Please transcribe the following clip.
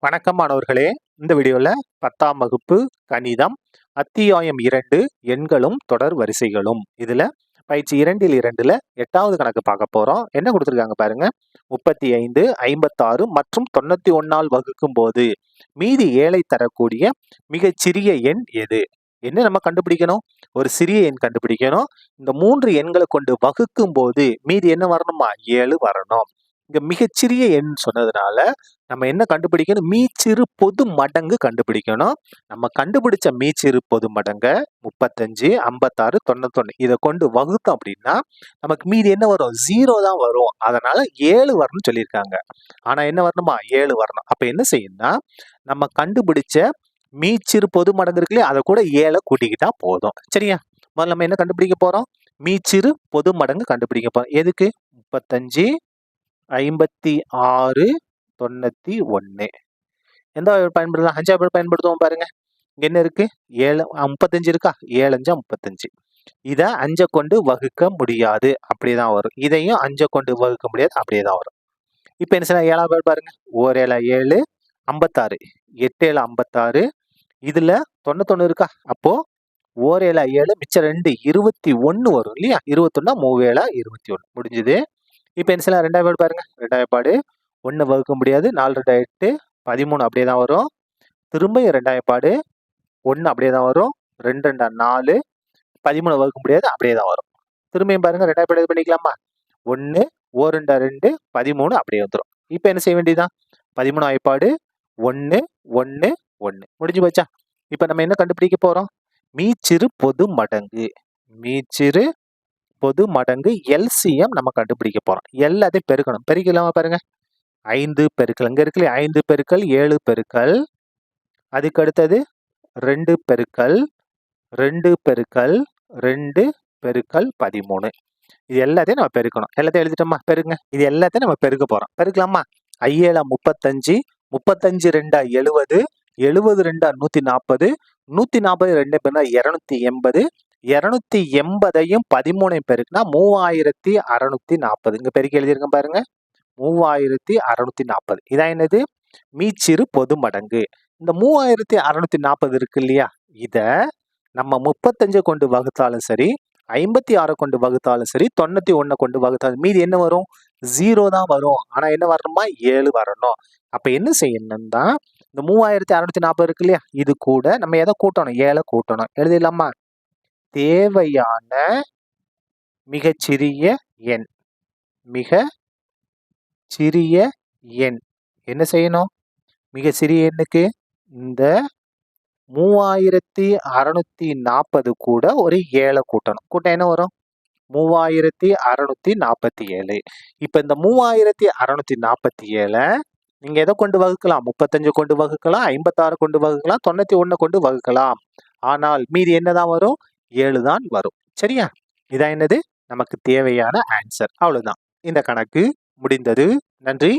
வணக்கம் மாணவர்களே. இந்த வீடியோல 10ஆம் வகுப்பு கணிதம் அத்தியாயம் 2 எண்களும் தொடர் வரிசைகளும் இதுல பயிற்சி 2ல் 2ல 8வது கணக்கு பார்க்க போறோம். என்ன கொடுத்திருக்காங்க பாருங்க. 35, 56 மற்றும் 91ஆல் வகுக்கும் போது மீதி 7ஐ தரக்கூடிய மிகச்சிறிய எண் எது? என்ன நம்ம கண்டுபிடிக்கணும்? ஒரு சிறிய எண் கண்டுபிடிக்கணும். இந்த 3 எண்களை கொண்டு வகுக்கும் போது மீதி என்ன வரணுமா? 7 வரணும். இங்க மிகச்சிறிய எண் சொன்னதுனால நம்ம என்ன கண்டுபிடிக்கணும்? மீச்சிறு பொது மடங்கு கண்டுபிடிக்கணும். நம்ம கண்டுபிடிச்ச மீச்சிறு பொது மடங்க 35, 56, 91 இதை கொண்டு வகுத்தோம் அப்படின்னா நமக்கு மீதி என்ன வரும்? 0 தான் வரும். அதனால 7 வரணும்னு சொல்லியிருக்காங்க. ஆனா என்ன வரணுமா? 7 வரணும். அப்ப என்ன செய்யணும்னா நம்ம கண்டுபிடிச்ச மீச்சிறு பொது மடங்கு இருக்கு இல்லையா, அதை கூட 7 கூட்டிக்கிட்டா போதும். சரியா? முதல்ல நம்ம என்ன கண்டுபிடிக்க போறோம்? மீச்சிறு பொது மடங்கு கண்டுபிடிக்க போறோம். எதுக்கு? 35, 56, 91. எந்த பயன்படுத்தலாம்? 5 பயன்படுத்துவோம் பாருங்க. இங்க என்ன இருக்கு? 7 35 இருக்கா? 7 5 35. இத 5 கொண்டு வகுக்க முடியாது, அப்படியேதான் வரும். இதையும் 5 கொண்டு வகுக்க முடியாது, அப்படியே தான் வரும். இப்ப என்ன செய்யலாம்? 7 பாருங்க. 1 7 7 56, 8 7 56. இதுல 91 இருக்கா? அப்போ 1 7 7 மிச்சம் 2 21 வரும் இல்லையா? 21 3 7 21 முடிஞ்சது. இப்ப என்ன செய்யலாம்? 2வது பாருங்க. 2வது 1 வகுக்க முடியாது. 4 2 8 13 அப்படியே தான் வரும். திரும்ப 2வது 1 அப்படியே தான் வரும். 2 2 4 13 வகுக்க முடியாது, அப்படியே தான் வரும். திரும்பியும் பாருங்க. 2வது இது பண்ணிக்கலாமா? 1 1 2 13 அப்படியே வந்துடும். இப்ப என்ன செய்ய வேண்டியதுதான்? 13வது 1 1 1 முடிஞ்சு போச்சா? இப்ப நம்ம என்ன கண்டுபிடிக்க போறோம்? மீச்சிறு பொது மடங்கு. மீச்சிறு பொது மடங்கு எல்சிஎம் நம்ம கண்டுபிடிக்க போறோம். எல்லாத்தையும் பெருக்கணும். பெருக்கலாமா பாருங்க. 5 பெருக்கல் இங்க இருக்கு 5 பெருக்கல் 7 பெருக்கல், அதுக்கு அடுத்தது 2 பெருக்கல் 2 பெருக்கல் 2 பெருக்கல் 13. இது எல்லாத்தையும் நம்ம பெருக்கணும். எல்லாத்தையும் எழுதிட்டோமா? பெருங்க. இது எல்லாத்தையும் நம்ம பெருக்க போறோம். பெருக்கலாமா? 5 35, 35 2 70, 70 2 140, 140 2 பேர்னா 280, 280ஐயும் 13ஐயும் பெருக்குனா 3640. இங்க பெருக்கி எழுதியிருக்கேன் பாருங்க. 3640. இதான் என்னது? மீச்சிறு பொது மடங்கு. இந்த 3640 இருக்கு இல்லையா, இத நம்ம 35 கொண்டு வகுத்தாலும் சரி, 56 கொண்டு வகுத்தாலும் சரி, 91 கொண்டு வகுத்தாலும் மீதி என்ன வரும்? 0 தான் வரும். ஆனா என்ன வரணுமா? 7 வரணும். அப்ப என்ன செய்யணும்னா இந்த 3640 இருக்கு இல்லையா, இது கூட நம்ம எதை கூட்டணும்? 7 கூட்டணும். எழுதிடலாமா? தேவையான மிகச்சிறிய எண். மிக சிறிய எண் என்ன செய்யணும்? மிக சிறிய எண்ணுக்கு இந்த 3640 கூட ஒரு 7 கூட்டணும். கூட்டம் என்ன வரும்? 3647. இப்ப இந்த 3647 நீங்க எதை கொண்டு வகுக்கலாம்? 35 கொண்டு வகுக்கலாம், 56 கொண்டு வகுக்கலாம், 91 கொண்டு வகுக்கலாம். ஆனால் மீதி என்னதான் வரும்? 7 தான் வரும். சரியா? இதான் என்னது? நமக்கு தேவையான ஆன்சர். அவ்வளவுதான். இந்த கணக்கு முடிந்தது. நன்றி.